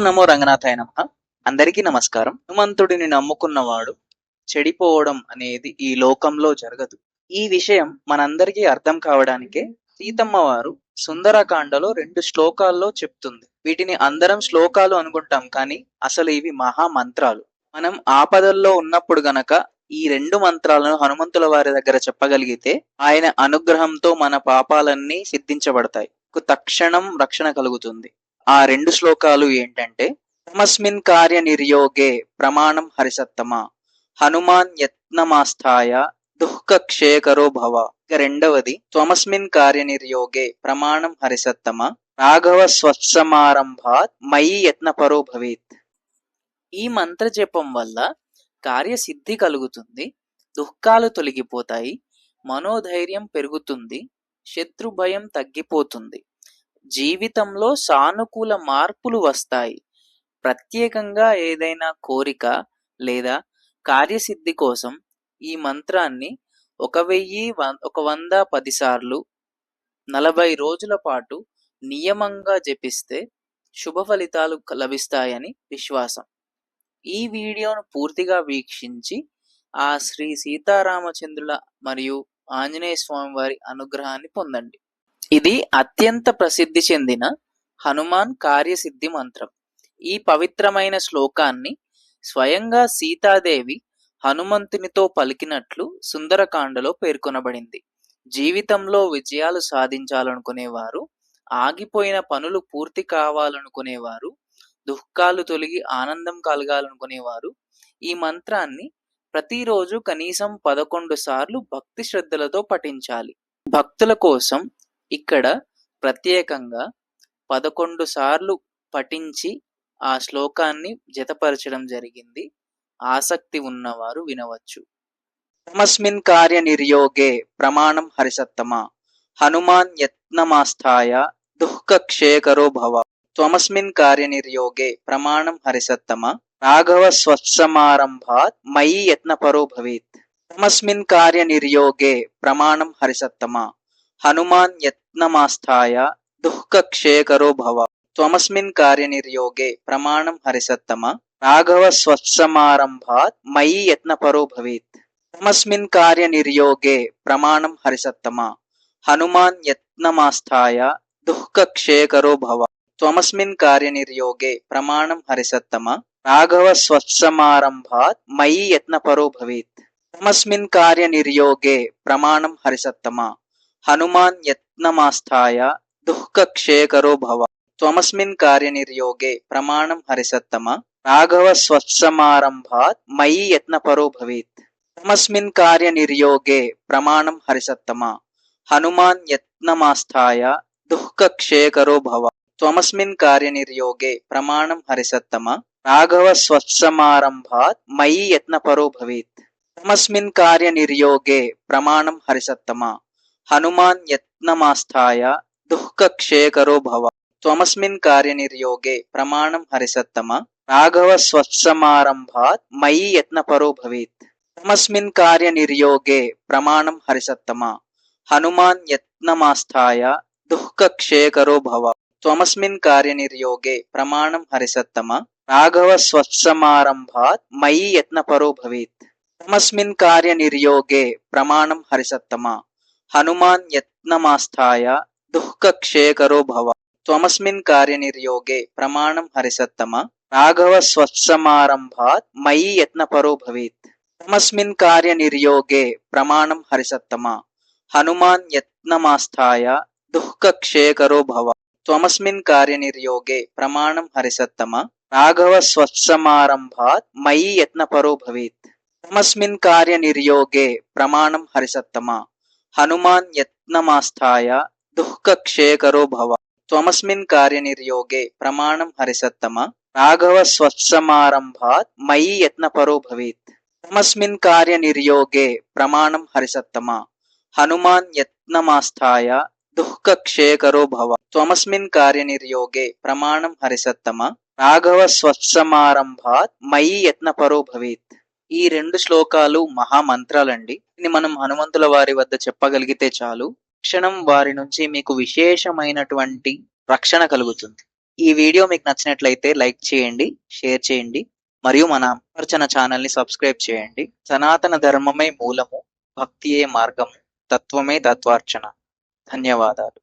ఓం నమో రంగనాథాయ నమః. అందరికీ నమస్కారం. హనుమంతుడిని నమ్ముకున్నవాడు చెడిపోవడం అనేది ఈ లోకంలో జరగదు. ఈ విషయం మనందరికీ అర్థం కావడానికే సీతమ్మ వారు సుందరకాండలో 2 శ్లోకాల్లో చెప్తుంది. వీటిని అందరం శ్లోకాలు అనుకుంటాం, కానీ అసలు ఇవి మహా మంత్రాలు. మనం ఆపదల్లో ఉన్నప్పుడు గనక ఈ 2 మంత్రాలను హనుమంతుల వారి దగ్గర చెప్పగలిగితే ఆయన అనుగ్రహంతో మన పాపాలన్నీ సిద్ధించబడతాయి. తక్షణం రక్షణ కలుగుతుంది. ఆ 2 శ్లోకాలు ఏంటంటే, తమస్మిన్ కార్య నిర్యోగే ప్రమాణం హరిసత్తమ, హనుమాన్ యత్నమాస్థాయ దుఃఖక్షేకరో భవ. ఇక రెండవది, త్వమస్మిన్ కార్య నిర్యోగే ప్రమాణం హరిసత్తమ, రాఘవ స్వత్సమారంభాత్ మయి యత్నపరో భవేత్. ఈ మంత్ర జపం వల్ల కార్యసిద్ధి కలుగుతుంది, దుఃఖాలు తొలగిపోతాయి, మనోధైర్యం పెరుగుతుంది, శత్రు భయం తగ్గిపోతుంది, జీవితంలో సానుకూల మార్పులు వస్తాయి. ప్రత్యేకంగా ఏదైనా కోరిక లేదా కార్యసిద్ధి కోసం ఈ మంత్రాన్ని 1,110 సార్లు 40 రోజుల పాటు నియమంగా జపిస్తే శుభ ఫలితాలు లభిస్తాయని విశ్వాసం. ఈ వీడియోను పూర్తిగా వీక్షించి ఆ శ్రీ సీతారామచంద్రుల మరియు ఆంజనేయ స్వామి వారి అనుగ్రహాన్ని పొందండి. ఇది అత్యంత ప్రసిద్ధి చెందిన హనుమాన్ కార్యసిద్ధి మంత్రం. ఈ పవిత్రమైన శ్లోకాన్ని స్వయంగా సీతాదేవి హనుమంతునితో పలికినట్లు సుందరకాండలో పేర్కొనబడింది. జీవితంలో విజయాలు సాధించాలనుకునేవారు, ఆగిపోయిన పనులు పూర్తి కావాలనుకునేవారు, దుఃఖాలు తొలగి ఆనందం కలగాలనుకునేవారు ఈ మంత్రాన్ని ప్రతిరోజు కనీసం 11 సార్లు భక్తి శ్రద్ధలతో పఠించాలి. భక్తుల కోసం ఇక్కడ ప్రత్యేకంగా 11 సార్లు పఠించి ఆ శ్లోకాన్ని జతపరచడం జరిగింది. ఆసక్తి ఉన్నవారు వినవచ్చు. తమస్మిన్ కార్య నిర్యోగే ప్రమాణం హరిసత్తమ, హనుమాన్ యత్నమాస్థాయ దుఃఖక్షేకరో భవ. త్వమస్మిన్ కార్య నిర్యోగే ప్రమాణం హరిసత్తమ, రాఘవ స్వత్సమారంభాత్ మయి యత్నపరో భవేత్. తమస్మిన్ కార్య నిర్యోగే ప్రమాణం హరిసత్తమ, హనుమాన్ యత్నమాస్థాయ దుఃఖక్షేకరో భవ. త్వమస్మిన్ కార్య నిర్యోగే ప్రమాణం హరిసత్తమ, రాఘవ స్వత్సమారంభాత్ మయి యత్నపరో భవేత్. తమస్మిన్ కార్య నిర్యోగే ప్రమాణం హరిసత్తమ, హనుమాన్ యత్నమాస్థాయ దుఃఖక్షేకరో భవ. త్వమస్మిన్ కార్య నిర్యోగే ప్రమాణం హరిసత్తమ, రాఘవ స్వత్సమారంభాత్ మయి యత్నపరో భవేత్. తమస్మిన్ కార్య నిర్యోగే ప్రమాణం హరిసత్తమ, హనుమాన్ యత్నమాస్థాయ దుఃఖక్షేకరో భవ. త్వమస్మిన్ కార్య నిర్యోగే ప్రమాణం హరిసత్తమ, రాఘవ స్వత్సమారంభాత్ మయి యత్నపరో భవేత్. తమస్మిన్ కార్య నిర్యోగే ప్రమాణం హరిసత్తమ, హనుమాన్ యత్నమాస్థాయ దుఃఖక్షేకరో భవ. త్వమస్మిన్ కార్య నిర్యోగే ప్రమాణం హరిసత్తమ, రాఘవ స్వత్సమారంభాత్ మయి యత్నపరో భవేత్. తమస్మిన్ కార్య నిర్యోగే ప్రమాణం హరిసత్తమ, హనుమాన్ యత్నమాస్థాయ దుఃఖక్షేకరో భవ. త్వమస్మిన్ కార్య నిర్యోగే ప్రమాణం హరిసత్తమ, రాఘవ స్వత్సమారంభాత్ మయి యత్నపరో భవేత్. తమస్మిన్ కార్య నిర్యోగే ప్రమాణం హరిసత్తమ, హనుమాన్ యత్నమాస్థాయ దుఃఖక్షేకరో భవ. త్వమస్మిన్ కార్య నిర్యోగే ప్రమాణం హరిసత్తమ, రాఘవ స్వత్సమారంభాత్ మయి యత్నపరో భవేత్. తమస్మిన్ కార్య నిర్యోగే ప్రమాణం హరిసత్తమ, హనుమాన్ యత్నమాస్థాయ దుఃఖక్షేకరో భవ. త్వమస్మిన్ కార్య నిర్యోగే ప్రమాణం హరిసత్తమ, రాఘవ స్వత్సమారంభాత్ మయి యత్నపరో భవేత్. తమస్మిన్ కార్య నిర్యోగే ప్రమాణం హరిసత్తమ, హనుమాన్ యత్నమాస్థాయ దుఃఖక్షేకరో భవ. త్వమస్మిన్ కార్య నిర్యోగే ప్రమాణం హరిసత్తమ, రాఘవ స్వత్సమారంభాత్ మయి యత్నపరో భవేత్. తమస్మిన్ కార్య నిర్యోగే ప్రమాణం హరిసత్తమ, హనుమాన్ యత్నమాస్థాయ దుఃఖక్షేకరో భవ. త్వమస్మిన్ కార్య నిర్యోగే ప్రమాణం హరిసత్తమ, రాఘవ స్వత్సమారంభాత్ మయి యత్నపరో భవేత్. తమస్మిన్ కార్య నిర్యోగే ప్రమాణం హరిసత్తమ, హనుమాన్ యత్నమాస్థాయ దుఃఖక్షేకరో భవ. త్వమస్మిన్ కార్య నిర్యోగే ప్రమాణం హరిసత్తమ, రాఘవ స్వత్సమారంభాత్ మయి యత్నపరో భవేత్. ఈ 2 శ్లోకాలు మహామంత్రాలండి. ఇది మనం హనుమంతుల వారి వద్ద చెప్పగలిగితే చాలు, క్షణం వారి నుంచి మీకు విశేషమైనటువంటి రక్షణ కలుగుతుంది. ఈ వీడియో మీకు నచ్చినట్లయితే లైక్ చేయండి, షేర్ చేయండి మరియు మన అర్చన ఛానల్ని సబ్స్క్రైబ్ చేయండి. సనాతన ధర్మమే మూలము, భక్తియే మార్గము, తత్వమే తత్వార్చన. ధన్యవాదాలు.